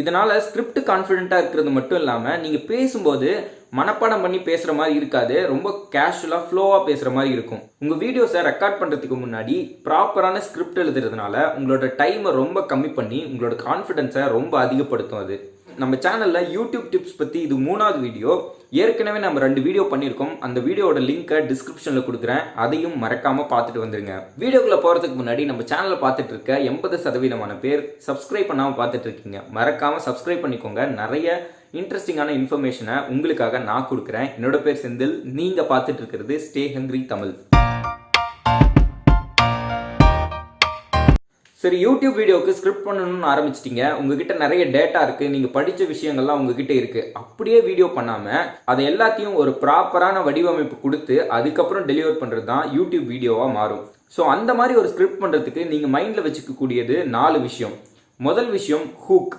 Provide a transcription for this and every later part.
இதனால ஸ்கிரிப்ட் கான்ஃபிடென்ட்டா இருக்கிறது மட்டும் இல்லாமல் நீங்கள் பேசும்போது மனப்பாடம் பண்ணி பேசுகிற மாதிரி இருக்காது, ரொம்ப கேஷுவலாக ஃப்ளோவாக பேசுகிற மாதிரி இருக்கும். உங்கள் வீடியோஸை ரெக்கார்ட் பண்ணுறதுக்கு முன்னாடி ப்ராப்பரான ஸ்கிரிப்ட் எழுதுறதுனால உங்களோட டைமை ரொம்ப கம்மி பண்ணி உங்களோட கான்ஃபிடென்ஸை ரொம்ப அதிகப்படுத்தும். அது நம்ம சேனலில் யூடியூப் டிப்ஸ் பற்றி இது 3வது வீடியோ. ஏற்கனவே நம்ம 2 வீடியோ பண்ணியிருக்கோம். அந்த வீடியோட லிங்கை டிஸ்கிரிப்ஷனில் கொடுக்குறேன், அதையும் மறக்காமல் பார்த்துட்டு வந்துடுங்க. வீடியோக்குள்ளே போகிறதுக்கு முன்னாடி நம்ம சேனலை பார்த்துட்டு இருக்க 80% பேர் சப்ஸ்கிரைப் பண்ணாமல் பார்த்துட்டு இருக்கீங்க. மறக்காமல் சப்ஸ்கிரைப் பண்ணிக்கோங்க. நிறைய இன்ட்ரெஸ்டிங்கான இன்ஃபர்மேஷனை உங்களுக்காக நான் கொடுக்குறேன். என்னோட பேர் செந்தில், நீங்கள் பார்த்துட்டு இருக்கிறது ஸ்டே ஹங்கிரி தமிழ். சரி, யூடியூப் வீடியோவுக்கு ஸ்கிரிப்ட் பண்ணணும்னு ஆரம்பிச்சிட்டிங்க. உங்ககிட்ட நிறைய டேட்டா இருக்குது, நீங்கள் படித்த விஷயங்கள்லாம் உங்ககிட்ட இருக்குது. அப்படியே வீடியோ பண்ணாமல் அதை எல்லாத்தையும் ஒரு ப்ராப்பரான வடிவமைப்பு கொடுத்து அதுக்கப்புறம் டெலிவர் பண்ணுறது தான் யூடியூப் வீடியோவாக மாறும். ஸோ அந்த மாதிரி ஒரு ஸ்கிரிப்ட் பண்ணுறதுக்கு நீங்கள் மைண்டில் வச்சுக்கக்கூடியது 4 விஷயம். முதல் விஷயம் ஹூக்,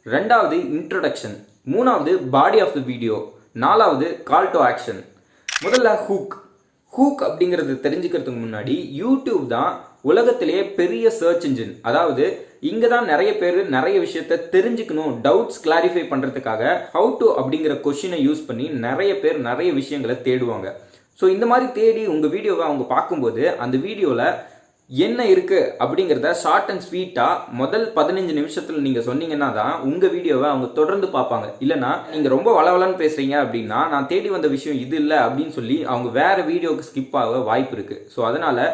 2வது இன்ட்ரோடக்ஷன், 3வது பாடி ஆஃப் த வீடியோ, 4வது கால் டு ஆக்ஷன். முதல்ல ஹூக் அப்படிங்கிறது தெரிஞ்சுக்கிறதுக்கு முன்னாடி யூடியூப் தான் உலகத்திலேயே பெரிய சர்ச் இன்ஜின். அதாவது இங்கே தான் நிறைய பேர் நிறைய விஷயத்த தெரிஞ்சுக்கணும், டவுட்ஸ் கிளாரிஃபை பண்ணுறதுக்காக ஹவு டு அப்படிங்கிற கொஷினை யூஸ் பண்ணி நிறைய பேர் நிறைய விஷயங்களை தேடுவாங்க. ஸோ இந்த மாதிரி தேடி உங்கள் வீடியோவை அவங்க பார்க்கும்போது அந்த வீடியோவில் என்ன இருக்குது அப்படிங்கிறத ஷார்ட் அண்ட் ஸ்வீட்டாக முதல் 15 நிமிஷத்தில் நீங்கள் சொன்னீங்கன்னா தான் உங்கள் வீடியோவை அவங்க தொடர்ந்து பார்ப்பாங்க. இல்லைனா நீங்கள் ரொம்ப வளவலன்னு பேசுகிறீங்க அப்படின்னா நான் தேடி வந்த விஷயம் இது இல்லை அப்படின்னு சொல்லி அவங்க வேறு வீடியோவுக்கு ஸ்கிப் ஆக வாய்ப்பு இருக்குது. ஸோ அதனால்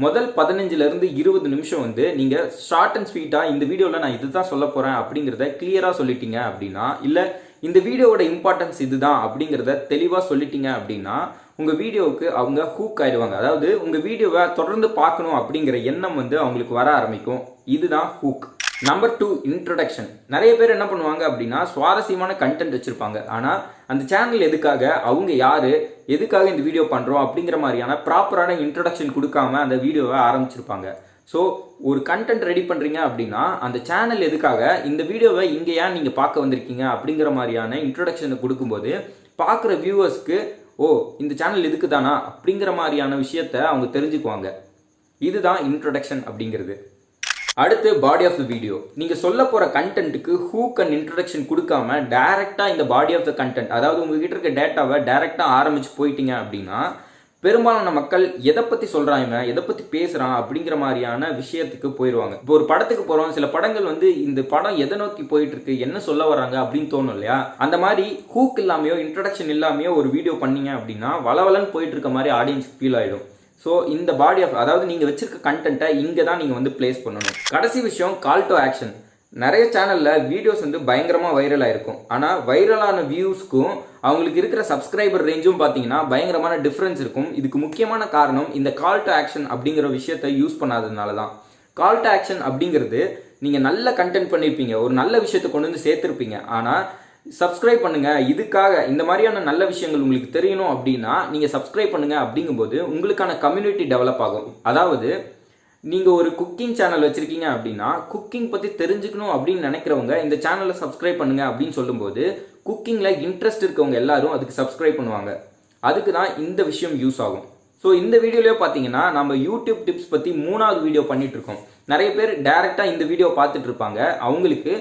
முதல் 15லேருந்து 20 நிமிஷம் நீங்கள் ஷார்ட் அண்ட் ஸ்வீட்டாக இந்த வீடியோவில் நான் இது தான் சொல்ல போகிறேன் அப்படிங்கிறத கிளியராக சொல்லிட்டீங்க அப்படின்னா, இல்லை இந்த வீடியோவோட இம்பார்ட்டன்ஸ் இதுதான் அப்படிங்கிறத தெளிவாக சொல்லிட்டீங்க அப்படின்னா உங்கள் வீடியோவுக்கு அவங்க ஹூக் ஆயிடுவாங்க. அதாவது உங்கள் வீடியோவை தொடர்ந்து பார்க்கணும் அப்படிங்கிற எண்ணம் அவங்களுக்கு வர ஆரம்பிக்கும். இதுதான் ஹூக். Number 2 introduction. நிறைய பேர் என்ன பண்ணுவாங்க அப்படின்னா சுவாரஸ்யமான கண்டென்ட் வச்சுருப்பாங்க. ஆனால் அந்த சேனல் எதுக்காக, அவங்க யார், எதுக்காக இந்த வீடியோ பண்ணுறோம் அப்படிங்கிற மாதிரியான ப்ராப்பரான இன்ட்ரோடக்ஷன் கொடுக்காம அந்த வீடியோவை ஆரம்பிச்சிருப்பாங்க. ஸோ ஒரு கண்டென்ட் ரெடி பண்ணுறீங்க அப்படின்னா அந்த சேனல் எதுக்காக, இந்த வீடியோவை இங்கே ஏன் நீங்கள் பார்க்க வந்திருக்கீங்க அப்படிங்கிற மாதிரியான இன்ட்ரோடக்ஷனை கொடுக்கும்போது பார்க்குற வியூவர்ஸ்க்கு ஓ இந்த சேனல் இதுக்கு தானா அப்படிங்கிற மாதிரியான விஷயத்த அவங்க தெரிஞ்சுக்குவாங்க. இதுதான் இன்ட்ரோடக்ஷன் அப்படிங்கிறது. அடுத்து பாடி ஆஃப் த வீடியோ. நீங்கள் சொல்ல போகிற கண்டென்ட்டுக்கு ஹூக் அண்ட் இன்ட்ரடக்ஷன் கொடுக்காம டைரெக்டாக இந்த பாடி ஆஃப் த கண்டென்ட், அதாவது உங்ககிட்ட இருக்க டேட்டாவை டைரெக்டாக ஆரம்பிச்சு போயிட்டீங்க அப்படின்னா பெரும்பாலான மக்கள் எதை பற்றி சொல்கிறாங்க, எதை பற்றி பேசுகிறான் அப்படிங்கிற மாதிரியான விஷயத்துக்கு போயிடுவாங்க. இப்போ ஒரு படத்துக்கு போகிறோம், சில படங்கள் இந்த படம் எதை நோக்கி போயிட்டு இருக்கு, என்ன சொல்ல வராங்க அப்படின்னு தோணும் இல்லையா? அந்த மாதிரி ஹூக் இல்லாமையோ இன்ட்ரடக்ஷன் இல்லாமையோ ஒரு வீடியோ பண்ணீங்க அப்படின்னா வளவலன்னு போயிட்டு இருக்க மாதிரி ஆடியன்ஸ் ஃபீல் ஆகிடும். ஸோ இந்த பாடி ஆஃப், அதாவது நீங்கள் வச்சிருக்க கண்டென்ட்டை இங்கே தான் நீங்கள் பிளேஸ் பண்ணணும். கடைசி விஷயம் கால் டு ஆக்ஷன். நிறைய சேனலில் வீடியோஸ் பயங்கரமாக வைரல் ஆகிருக்கும். ஆனால் வைரலான வியூஸ்க்கும் அவங்களுக்கு இருக்கிற சப்ஸ்கிரைபர் ரேஞ்சும் பார்த்தீங்கன்னா பயங்கரமான டிஃப்ரென்ஸ் இருக்கும். இதுக்கு முக்கியமான காரணம் இந்த கால் டு ஆக்ஷன் அப்படிங்கிற விஷயத்தை யூஸ் பண்ணாததுனால தான். கால் டு ஆக்ஷன் அப்படிங்கிறது நீங்கள் நல்ல கண்டென்ட் பண்ணியிருப்பீங்க, ஒரு நல்ல விஷயத்தை கொண்டு சேர்த்துருப்பீங்க. ஆனால் சப்ஸ்கிரைப் பண்ணுங்க, இதுக்காக இந்த மாதிரியான நல்ல விஷயங்கள் உங்களுக்கு தெரியணும் அப்படின்னா நீங்கள் சப்ஸ்கிரைப் பண்ணுங்க அப்படிங்கும்போது உங்களுக்கான கம்யூனிட்டி டெவலப் ஆகும். அதாவது நீங்கள் ஒரு குக்கிங் சேனல் வச்சுருக்கீங்க அப்படின்னா குக்கிங் பற்றி தெரிஞ்சுக்கணும் அப்படின்னு நினைக்கிறவங்க இந்த சேனலை சப்ஸ்கிரைப் பண்ணுங்க அப்படின்னு சொல்லும்போது குக்கிங்கில் இன்ட்ரெஸ்ட் இருக்கவங்க எல்லாரும் அதுக்கு சப்ஸ்கிரைப் பண்ணுவாங்க. அதுக்கு தான் இந்த விஷயம் யூஸ் ஆகும். ஸோ இந்த வீடியோலேயே பார்த்தீங்கன்னா நம்ம யூடியூப் டிப்ஸ் பற்றி 3வது வீடியோ பண்ணிட்டு இருக்கோம். நிறைய பேர் டைரெக்டாக இந்த வீடியோ பார்த்துட்டு இருப்பாங்க. அவங்களுக்கு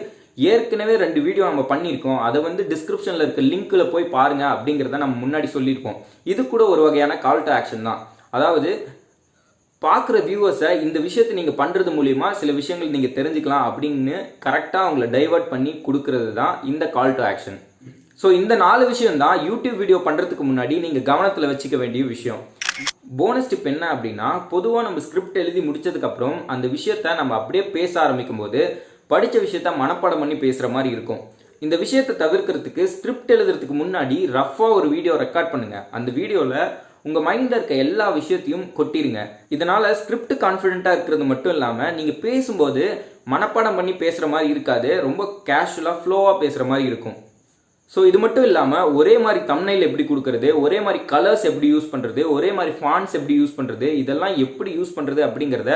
ஏற்கனவே 2 வீடியோ நம்ம பண்ணியிருக்கோம், அதை டிஸ்கிரிப்ஷனில் இருக்க லிங்க்கில் போய் பாருங்க அப்படிங்கிறத நம்ம முன்னாடி சொல்லியிருக்கோம். இது கூட ஒரு வகையான கால் டு ஆக்ஷன் தான். அதாவது பார்க்குற வியூவர்ஸை இந்த விஷயத்தை நீங்கள் பண்ணுறது மூலிமா சில விஷயங்கள் நீங்கள் தெரிஞ்சுக்கலாம் அப்படின்னு கரெக்டாக அவங்கள டைவர்ட் பண்ணி கொடுக்கறது தான் இந்த கால் டு ஆக்ஷன். ஸோ இந்த 4 விஷயம் தான் யூடியூப் வீடியோ பண்ணுறதுக்கு முன்னாடி நீங்கள் கவனத்தில் வச்சுக்க வேண்டிய விஷயம். போனஸ் டிப் என்ன அப்படின்னா, பொதுவாக நம்ம ஸ்கிரிப்ட் எழுதி முடிச்சதுக்கப்புறம் அந்த விஷயத்த நம்ம அப்படியே பேச ஆரம்பிக்கும் போது படித்த விஷயத்த மனப்பாடம் பண்ணி பேசுகிற மாதிரி இருக்கும். இந்த விஷயத்தை தவிர்க்கிறதுக்கு ஸ்கிரிப்ட் எழுதுறதுக்கு முன்னாடி ரஃபாக ஒரு வீடியோ ரெக்கார்ட் பண்ணுங்கள். அந்த வீடியோவில் உங்கள் மைண்டில் இருக்க எல்லா விஷயத்தையும் கொட்டிடுங்க. இதனால் ஸ்கிரிப்ட் கான்ஃபிடென்ட்டாக இருக்கிறது மட்டும் இல்லாமல் நீங்கள் பேசும்போது மனப்பாடம் பண்ணி பேசுகிற மாதிரி இருக்காது, ரொம்ப கேஷுவலாக ஃப்ளோவாக பேசுகிற மாதிரி இருக்கும். ஸோ இது மட்டும் இல்லாமல் ஒரே மாதிரி தம்ப்நெயில் எப்படி கொடுக்கறது, ஒரே மாதிரி கலர்ஸ் எப்படி யூஸ் பண்ணுறது, ஒரே மாதிரி ஃபாண்ட்ஸ் எப்படி யூஸ் பண்ணுறது, இதெல்லாம் எப்படி யூஸ் பண்ணுறது அப்படிங்கிறத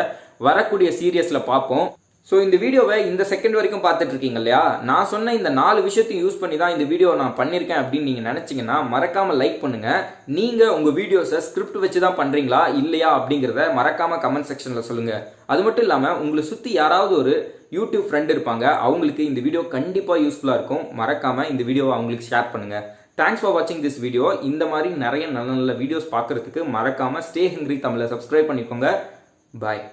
வரக்கூடிய சீரியஸில் பார்ப்போம். ஸோ இந்த வீடியோவை இந்த செகண்ட் வரைக்கும் பார்த்துட்டு இருக்கீங்க இல்லையா? நான் சொன்ன இந்த 4 விஷயத்தையும் யூஸ் பண்ணி தான் இந்த வீடியோ நான் பண்ணியிருக்கேன் அப்படின்னு நீங்கள் நினச்சிங்கன்னா மறக்காமல் லைக் பண்ணுங்கள். நீங்கள் உங்கள் வீடியோஸை ஸ்கிரிப்ட் வச்சு தான் பண்ணுறீங்களா இல்லையா அப்படிங்கிறத மறக்காமல் கமெண்ட் செக்ஷனில் சொல்லுங்கள். அது மட்டும் இல்லாமல் உங்களை சுற்றி யாராவது ஒரு யூடியூப் ஃப்ரெண்ட் இருப்பாங்க, அவங்களுக்கு இந்த வீடியோ கண்டிப்பாக யூஸ்ஃபுல்லாக இருக்கும். மறக்காமல் இந்த வீடியோவை அவங்களுக்கு ஷேர் பண்ணுங்கள். தேங்க்ஸ் ஃபார் வாட்சிங் திஸ் வீடியோ. இந்த மாதிரி நிறைய நல்ல நல்ல வீடியோஸ் பார்க்குறதுக்கு மறக்காமல் ஸ்டே ஹங்க்ரி தமிழை சப்ஸ்கிரைப் பண்ணிக்கோங்க. பாய்.